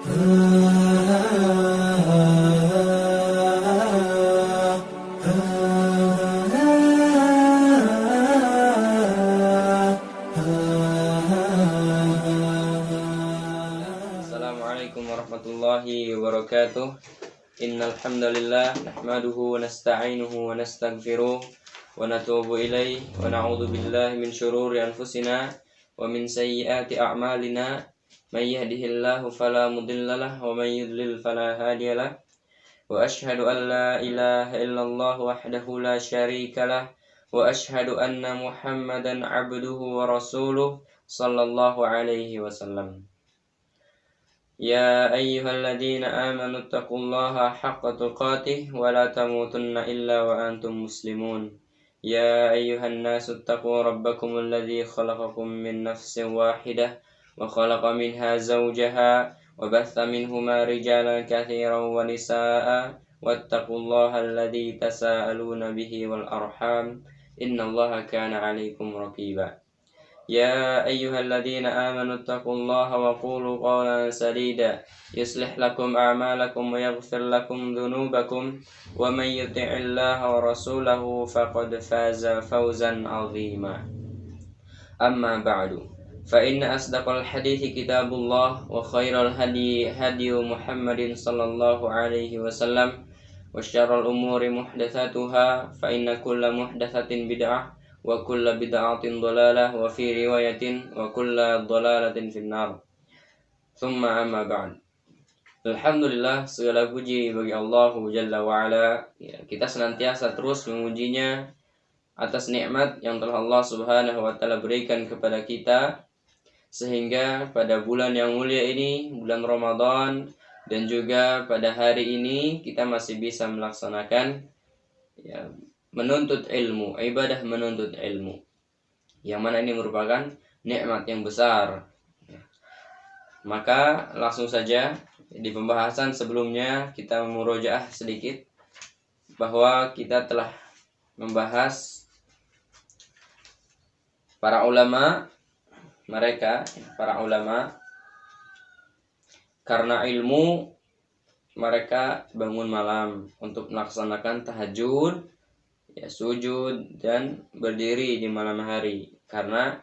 Assalamualaikum warahmatullahi wabarakatuh. Innal hamdalillah nahmaduhu wa nasta'inuhu wa nastaghfiruh wa natubu ilaihi wa na'udzu billahi min syururi anfusina wa min sayyiati a'malina. May yahdihillahu fala mudhillalah wa may yudlil fala hadiyalah. Wa asyhadu an la ilaha illallah wahdahu la syarikalah wa asyhadu anna Muhammadan 'abduhu wa rasuluh sallallahu alaihi wasallam. Ya ayyuhalladzina amanu taqullaha haqqa tuqatih wa la tamutunna illa wa antum muslimun. Ya ayyuhan nasu taqu rabbakumul ladzi khalaqakum min nafsin wahidah wa khalaqa minha zawjaha wa batha minhuma rijalan katsiran wa nisaa'a wattaqullaha alladzi tasaaluna bihi wal arham innallaha kana 'alaikum raqiba. Ya ayyuhalladzina amanu taqullaha wa qulu qawlan sadida yuslih lakum a'malakum wa yaghfir lakum dhunubakum wa may yuti'illaha wa rasulahu faqad faza fawzan 'azima. Amma ba'du. Fa inna asdaqal hadithi kitabullah wa khairal hadi Muhammadin sallallahu alaihi wasallam wa syarrul umuri muhdatsatuha fa inna kulla muhdatsatin bid'ah wa kulla bid'atin dhalalah wa fi riwayatin wa kulla dhalalatin finnar. Tsumma amma ba'd. Alhamdulillah, segala puji bagi Allah Jalla wa Ala. Ya, kita senantiasa terus memujinya atas nikmat yang telah Allah Subhanahu wa taala berikan kepada kita, sehingga pada bulan yang mulia ini, bulan Ramadan, dan juga pada hari ini kita masih bisa melaksanakan menuntut ilmu, ibadah menuntut ilmu, yang mana ini merupakan nikmat yang besar. Maka langsung saja di pembahasan sebelumnya kita murojaah sedikit bahwa kita telah membahas para ulama karena ilmu mereka bangun malam untuk melaksanakan tahajud, sujud dan berdiri di malam hari karena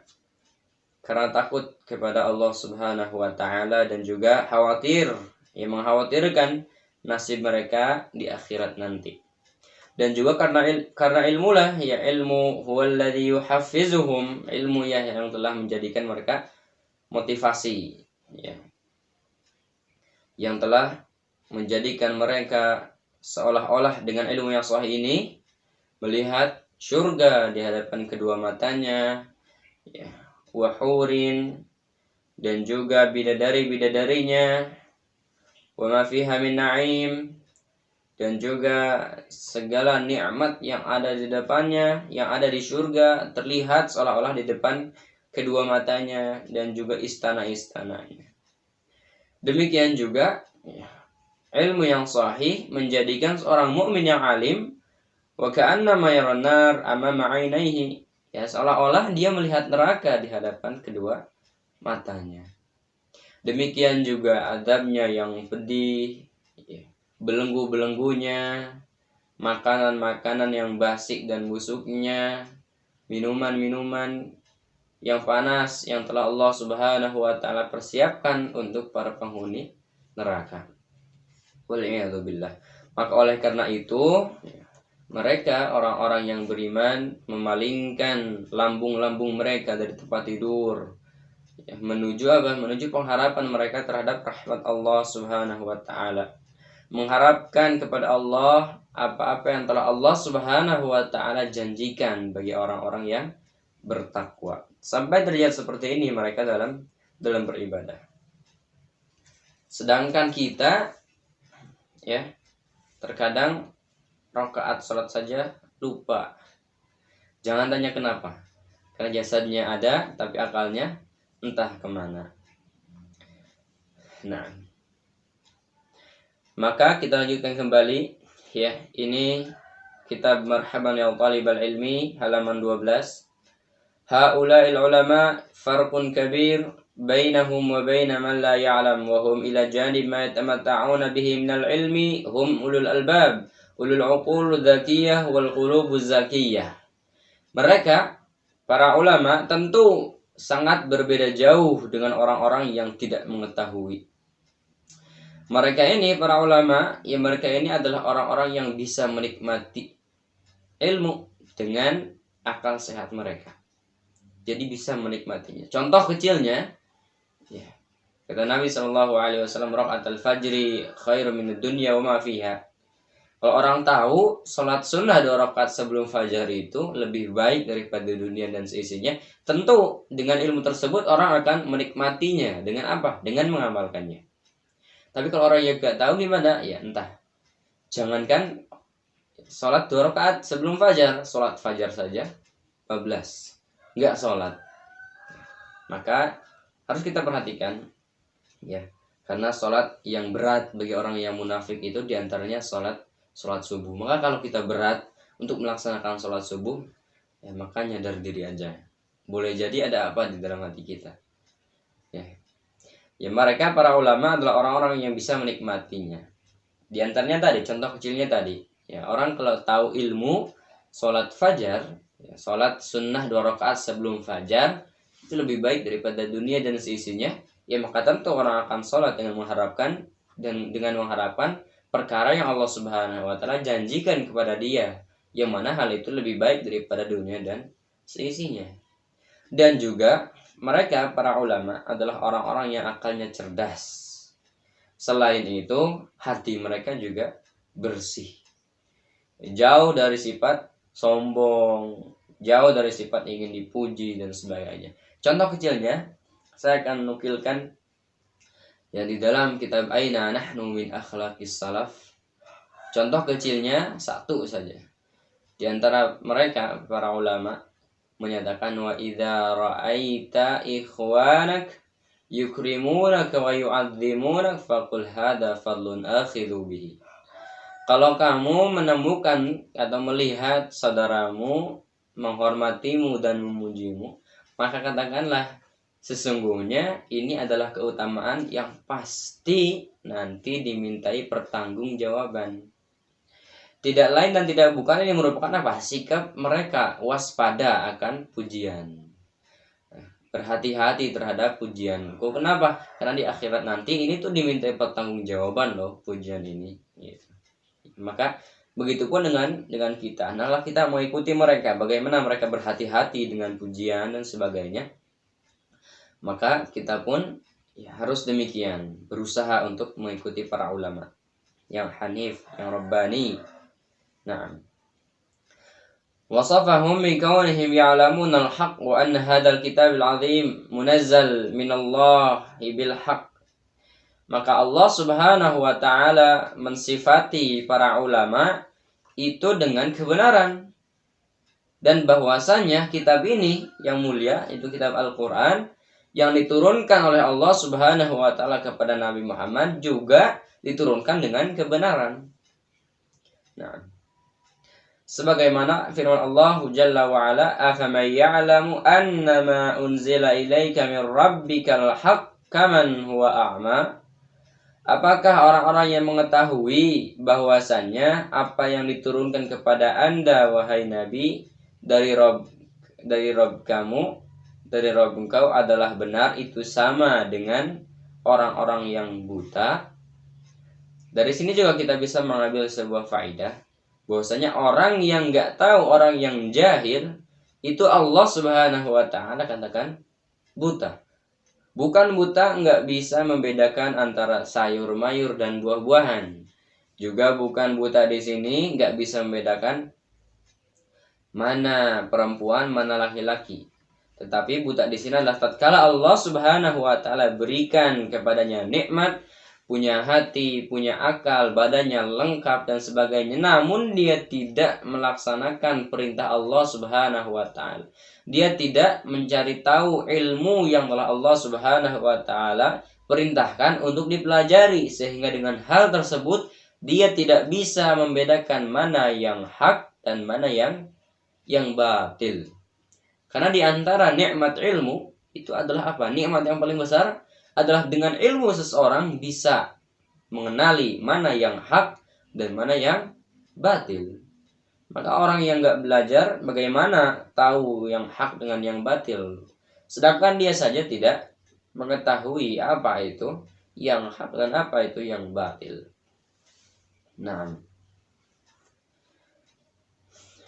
takut kepada Allah Subhanahu wa taala dan juga mengkhawatirkan nasib mereka di akhirat nanti. Dan juga karena ilmulah, ilmu huwallazi yuhaffizuhum, ilmu yang telah menjadikan mereka motivasi, yang telah menjadikan mereka seolah-olah dengan ilmu yang sahih ini melihat surga di hadapan kedua matanya, wahurin, dan juga bidadari-bidadarinya, wa ma fiha min na'im, dan juga segala nikmat yang ada di depannya, yang ada di surga terlihat seolah-olah di depan kedua matanya, dan juga istana-istananya. Demikian juga ilmu yang sahih menjadikan seorang mukmin yang alim wa ka'annama yaran nar amama 'ainaihi, seolah-olah dia melihat neraka di hadapan kedua matanya. Demikian juga adabnya yang pedih, belenggu-belenggunya, makanan-makanan yang basi dan busuknya, minuman-minuman yang panas yang telah Allah Subhanahu wa taala persiapkan untuk para penghuni neraka. Wal'iyadzubillah. Maka oleh karena itu, mereka orang-orang yang beriman memalingkan lambung-lambung mereka dari tempat tidur, menuju apa? Menuju pengharapan mereka terhadap rahmat Allah Subhanahu wa taala. Mengharapkan kepada Allah apa-apa yang telah Allah Subhanahu wa taala janjikan bagi orang-orang yang bertakwa. Sampai terlihat seperti ini mereka dalam beribadah. Sedangkan kita terkadang rakaat salat saja lupa. Jangan tanya kenapa. Karena jasadnya ada tapi akalnya entah kemana. Nah, maka kita lanjutkan kembali, ini kitab Marhaban ya Talibal Ilmi halaman 12. Haula'il ulama farqun kabir bainahum wa baina man la ya'lam wa hum ila janib ma yatamatta'una bihi minal ilmi hum ulul albab ulul uqul dzakiyah wal qulubuz zakiyah. Mereka para ulama tentu sangat berbeda jauh dengan orang-orang yang tidak mengetahui. Mereka ini para ulama, ya mereka ini adalah orang-orang yang bisa menikmati ilmu dengan akal sehat mereka. Jadi bisa menikmatinya. Contoh kecilnya, ya, kata Nabi SAW, raqatul fajri khairum minad dunya wa ma fiha. Kalau orang tahu sholat sunnah 2 rakaat sebelum fajar itu lebih baik daripada dunia dan seisinya, tentu dengan ilmu tersebut orang akan menikmatinya. Dengan apa? Dengan mengamalkannya. Tapi kalau orang yang gak tahu gimana? Ya entah. Jangankan sholat 2 rakaat sebelum fajar, sholat fajar saja 14 nggak sholat. Maka harus kita perhatikan, ya, karena sholat yang berat bagi orang yang munafik itu diantaranya sholat subuh. Maka kalau kita berat untuk melaksanakan sholat subuh, ya maka nyadar diri aja. Boleh jadi ada apa di dalam hati kita. Ya mereka para ulama adalah orang-orang yang bisa menikmatinya. Di antaranya tadi, contoh kecilnya tadi, ya orang kalau tahu ilmu sholat fajar, ya, sholat sunnah 2 rakaat sebelum fajar itu lebih baik daripada dunia dan seisinya. Ya maka tentu orang akan sholat dengan mengharapkan perkara yang Allah Subhanahu Wa Taala janjikan kepada dia, yang mana hal itu lebih baik daripada dunia dan seisinya. Dan juga mereka para ulama adalah orang-orang yang akalnya cerdas. Selain itu, hati mereka juga bersih. Jauh dari sifat sombong, jauh dari sifat ingin dipuji dan sebagainya. Contoh kecilnya, saya akan nukilkan yang di dalam kitab Aina Nahnu min Akhlaqis Salaf. Contoh kecilnya satu saja. Di antara mereka para ulama menyatakan wa idza ra'aita ikhwanak yukrimunaka wa yu'azzimunak faqul hadza fadlun akhidhu bihi. Kalau kamu menemukan atau melihat saudaramu menghormatimu dan memujimu, maka katakanlah sesungguhnya ini adalah keutamaan yang pasti nanti dimintai pertanggungjawaban. Tidak lain dan tidak bukan ini merupakan apa? Sikap mereka waspada akan pujian. Berhati-hati terhadap pujianku. Kenapa? Karena di akhirat nanti ini tuh dimintai pertanggungjawaban loh pujian ini. Gitu. Maka begitupun dengan kita. Hendaklah kita mau ikuti mereka. Bagaimana mereka berhati-hati dengan pujian dan sebagainya. Maka kita pun ya, harus demikian. Berusaha untuk mengikuti para ulama. Yang hanif, yang rabbani. Nah, wasafahum bi kaunihim ya'lamuna al-haq wa anna hadzal kitabil 'azim munazzal min Allah bil haqq. Maka Allah Subhanahu wa taala mensifati para ulama itu dengan kebenaran, dan bahwasanya kitab ini yang mulia itu kitab Al-Qur'an yang diturunkan oleh Allah Subhanahu wa taala kepada Nabi Muhammad juga diturunkan dengan kebenaran. Nah, sebagaimana firman Allah Jalla wa Ala, "Afaman ya'lamu annama unzila ilaika min rabbikal haqq kaman huwa a'ma?" Apakah orang-orang yang mengetahui bahwasannya apa yang diturunkan kepada Anda wahai Nabi dari Rabb engkau adalah benar itu sama dengan orang-orang yang buta? Dari sini juga kita bisa mengambil sebuah faedah bahwasanya orang yang nggak tahu, orang yang jahil itu Allah Subhanahu wa taala katakan buta. Bukan buta nggak bisa membedakan antara sayur mayur dan buah-buahan. Juga bukan buta di sini nggak bisa membedakan mana perempuan mana laki-laki. Tetapi buta di sini adalah tatkala Allah Subhanahu wa taala berikan kepadanya nikmat, punya hati, punya akal, badannya lengkap dan sebagainya, namun dia tidak melaksanakan perintah Allah Subhanahu wa taala. Dia tidak mencari tahu ilmu yang telah Allah Subhanahu wa taala perintahkan untuk dipelajari, sehingga dengan hal tersebut dia tidak bisa membedakan mana yang hak dan mana yang batil. Karena di antara nikmat ilmu itu adalah apa? Nikmat yang paling besar adalah dengan ilmu seseorang bisa mengenali mana yang hak dan mana yang batil. Maka orang yang nggak belajar bagaimana tahu yang hak dengan yang batil? Sedangkan dia saja tidak mengetahui apa itu yang hak dan apa itu yang batil. Nah,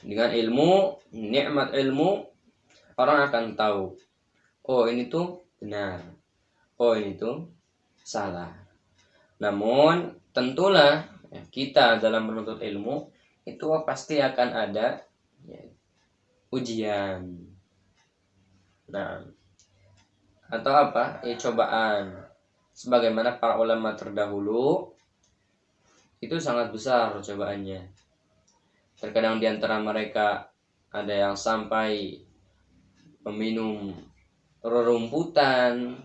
dengan ilmu, nikmat ilmu, orang akan tahu, oh ini tuh benar, oh ini tuh salah. Namun tentulah kita dalam menuntut ilmu itu pasti akan ada ujian. Nah, atau apa? Cobaan. Sebagaimana para ulama terdahulu itu sangat besar cobaannya. Terkadang di antara mereka ada yang sampai meminum rerumputan,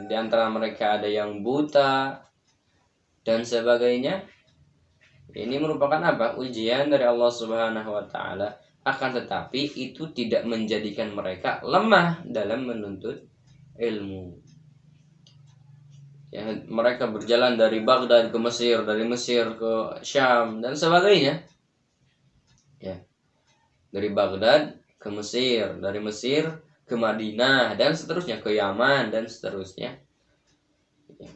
di antara mereka ada yang buta dan sebagainya. Ini merupakan apa? Ujian dari Allah Subhanahu wa taala. Akan tetapi itu tidak menjadikan mereka lemah dalam menuntut ilmu. Ya, mereka berjalan dari Baghdad ke Mesir, dari Mesir ke Syam dan sebagainya. Ya. Dari Baghdad ke Mesir, dari Mesir ke Madinah dan seterusnya, ke Yaman dan seterusnya. Ya.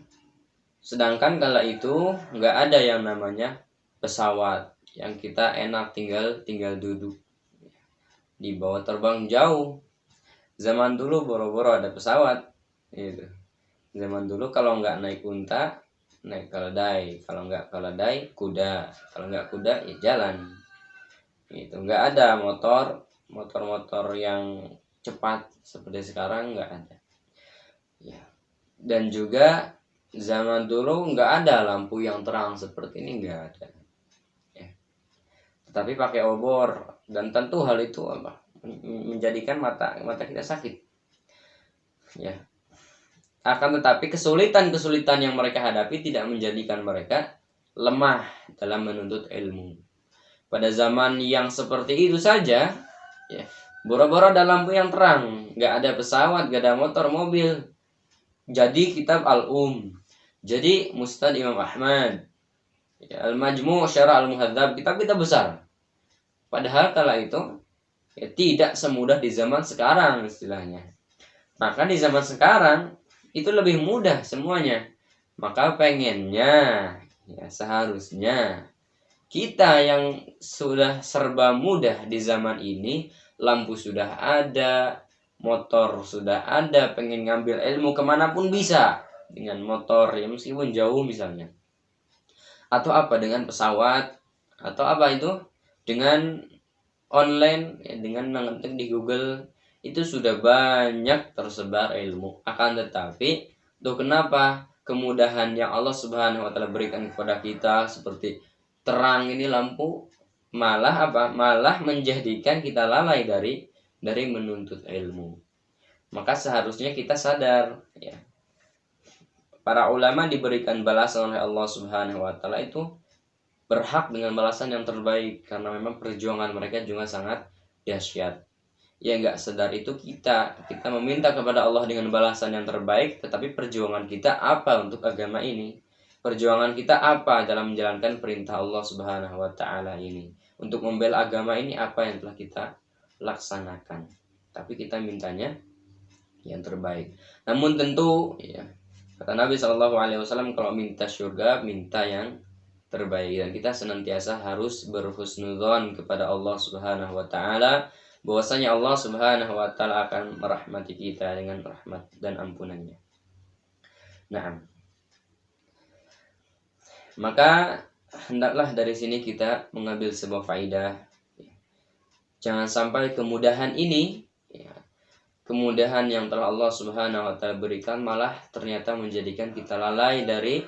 Sedangkan kala itu nggak ada yang namanya pesawat yang kita enak tinggal duduk di bawah terbang jauh. Zaman dulu boro-boro ada pesawat gitu. Zaman dulu kalau nggak naik unta naik keledai, kalau nggak keledai kuda, kalau nggak kuda ya jalan gitu. Nggak ada motor yang cepat seperti sekarang, nggak ada ya. Dan juga zaman dulu nggak ada lampu yang terang seperti ini, nggak ada ya. Tetapi pakai obor, dan tentu hal itu apa menjadikan mata kita sakit ya. Akan tetapi kesulitan yang mereka hadapi tidak menjadikan mereka lemah dalam menuntut ilmu. Pada zaman yang seperti itu saja ya, boro-boro ada lampu yang terang, nggak ada pesawat, nggak ada motor, mobil, jadi kitab Al-Um, jadi Musnad Imam Ahmad ya, Al-Majmu' Syarah Al-Muhadzab, kitab-kitab besar. Padahal kala itu ya, tidak semudah di zaman sekarang istilahnya. Maka di zaman sekarang itu lebih mudah semuanya. Maka pengennya ya, seharusnya kita yang sudah serba mudah di zaman ini, lampu sudah ada, motor sudah ada, pengen ngambil ilmu kemanapun bisa dengan motor ya, meskipun jauh misalnya, atau apa dengan pesawat, atau apa itu dengan online ya, dengan mengetik di Google, itu sudah banyak tersebar ilmu. Akan tetapi tuh kenapa kemudahan yang Allah Subhanahu wa taala berikan kepada kita seperti terang ini lampu malah apa? Malah menjadikan kita lalai dari menuntut ilmu. Maka seharusnya kita sadar ya. Para ulama diberikan balasan oleh Allah Subhanahu wa taala itu berhak dengan balasan yang terbaik karena memang perjuangan mereka juga sangat dahsyat. Ya nggak sedar itu kita meminta kepada Allah dengan balasan yang terbaik, tetapi perjuangan kita apa untuk agama ini? Perjuangan kita apa dalam menjalankan perintah Allah Subhanahu wa taala ini? Untuk membela agama ini apa yang telah kita laksanakan? Tapi kita mintanya yang terbaik. Namun tentu ya, kata Nabi SAW, kalau minta surga minta yang terbaik, dan kita senantiasa harus berhusnudzon kepada Allah Subhanahu wa taala bahwasanya Allah Subhanahu wa taala akan merahmati kita dengan rahmat dan ampunannya. Nah, maka hendaklah dari sini kita mengambil sebuah faedah. Jangan sampai kemudahan ini ya, kemudahan yang telah Allah Subhanahu wa taala berikan malah ternyata menjadikan kita lalai dari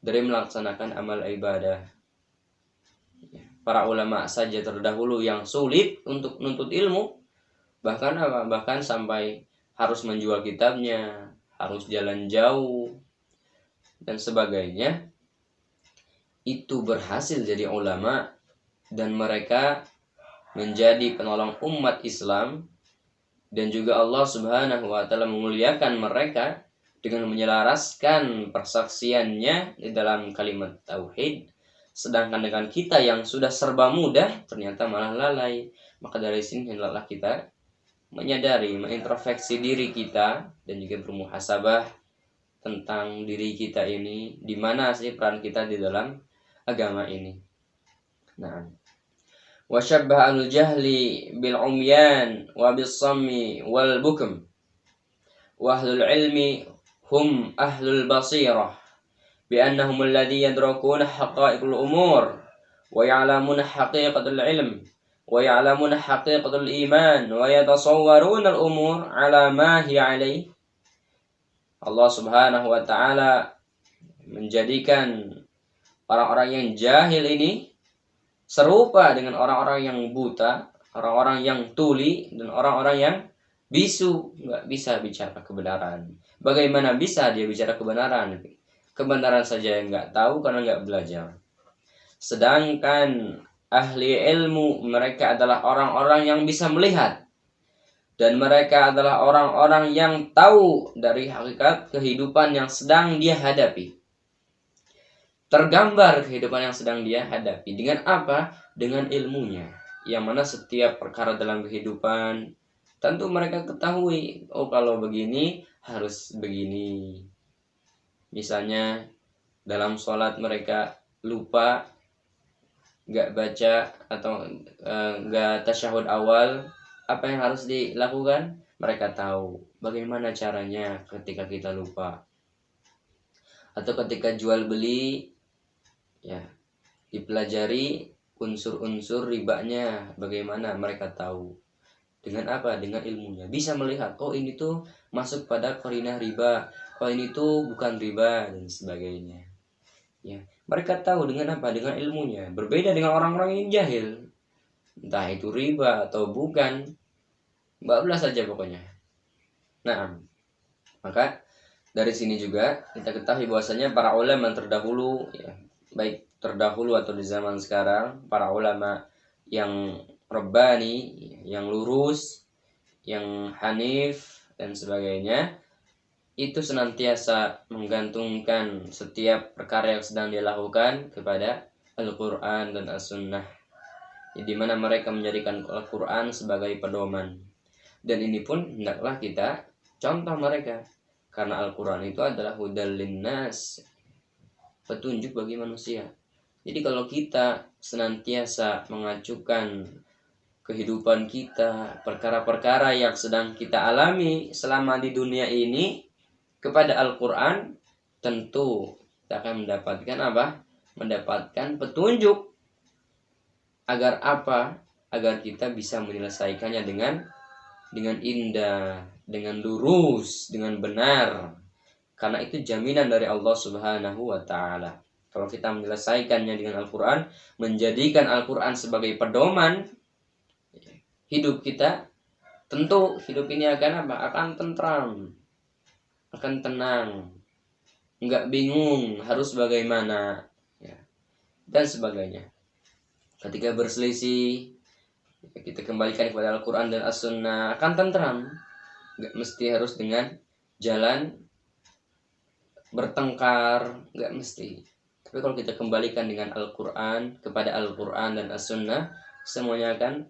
melaksanakan amal ibadah. Para ulama saja terdahulu yang sulit untuk menuntut ilmu, bahkan sampai harus menjual kitabnya, harus jalan jauh dan sebagainya, itu berhasil jadi ulama dan mereka menjadi penolong umat Islam Dan juga Allah Subhanahu wa taala memuliakan mereka dengan menyelaraskan persaksiannya di dalam kalimat tauhid. Sedangkan dengan kita yang sudah serba mudah ternyata malah lalai. Maka dari sini hendaklah kita menyadari, mengintrospeksi diri kita dan juga bermuhasabah tentang diri kita ini, di mana sih peran kita di dalam agama ini. Nah, wasyabbah al-jahli bil umyan wa bis sammi wal bukm wa ahlul ilmi hum ahlul basirah bi annahum alladhi yadrakuna haqa'iqul umur wa ya'lamuna haqiqatul ilm wa ya'lamuna haqiqatul iman wa yatasawwaruna al-umur ala ma hiya alayhi. Allah Subhanahu wa taala menjadikan orang-orang yang jahil ini serupa dengan orang-orang yang buta, orang-orang yang tuli, dan orang-orang yang bisu, nggak bisa bicara kebenaran. Bagaimana bisa dia bicara kebenaran? Kebenaran saja yang nggak tahu karena nggak belajar. Sedangkan ahli ilmu, mereka adalah orang-orang yang bisa melihat. Dan mereka adalah orang-orang yang tahu dari hakikat kehidupan yang sedang dia hadapi. Tergambar kehidupan yang sedang dia hadapi. Dengan apa? Dengan ilmunya. Yang mana setiap perkara dalam kehidupan tentu mereka ketahui. Oh, kalau begini harus begini. Misalnya dalam sholat mereka lupa, gak baca atau gak tasyahud awal, apa yang harus dilakukan? Mereka tahu bagaimana caranya ketika kita lupa. Atau ketika jual beli, ya, dipelajari unsur-unsur ribanya bagaimana, mereka tahu. Dengan apa? Dengan ilmunya. Bisa melihat, oh ini tuh masuk pada qarinah riba, oh ini tuh bukan riba, dan sebagainya. Ya, mereka tahu dengan apa? Dengan ilmunya. Berbeda dengan orang-orang yang jahil. Entah itu riba atau bukan, bablas saja pokoknya. Nah, maka dari sini juga kita ketahui bahwasanya para ulama terdahulu, ya, baik terdahulu atau di zaman sekarang, para ulama yang rabbani, yang lurus, yang hanif dan sebagainya, itu senantiasa menggantungkan setiap perkara yang sedang dia lakukan kepada Al-Quran dan As-Sunnah, di mana mereka menjadikan Al-Quran sebagai pedoman. Dan ini pun hendaklah kita contoh mereka, karena Al-Quran itu adalah hudal linnas, petunjuk bagi manusia. Jadi kalau kita senantiasa mengacukan kehidupan kita, perkara-perkara yang sedang kita alami selama di dunia ini kepada Al-Quran, tentu kita akan mendapatkan apa? Mendapatkan petunjuk. Agar apa? Agar kita bisa menyelesaikannya dengan indah, dengan lurus, dengan benar. Karena itu jaminan dari Allah Subhanahu wa taala. Kalau kita menyelesaikannya dengan Al-Quran, menjadikan Al-Quran sebagai pedoman hidup kita, tentu hidup ini akan apa? Akan tentram, akan tenang, nggak bingung harus bagaimana, ya, dan sebagainya. Ketika berselisih, kita kembalikan kepada Al-Quran dan As-Sunnah, akan tentram. Nggak mesti harus dengan jalan bertengkar, nggak mesti. Tapi kalau kita kembalikan dengan Al-Quran, kepada Al-Quran dan As-Sunnah, semuanya akan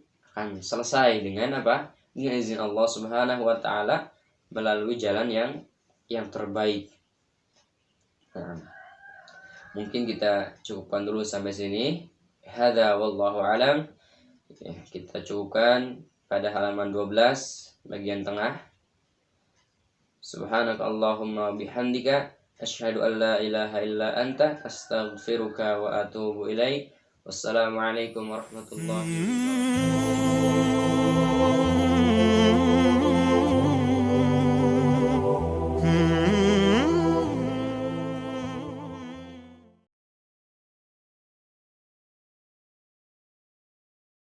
selesai dengan apa? Dengan izin Allah Subhanahu wa taala, melalui jalan yang terbaik. Nah, mungkin kita cukupkan dulu sampai sini. Hadza wallahu alam. Ya, kita cukupkan pada halaman 12 bagian tengah. Subhanakallahumma bihamdika asyhadu an la ilaha illa anta astaghfiruka wa atubu ilaik. Wassalamualaikum warahmatullahi wabarakatuh.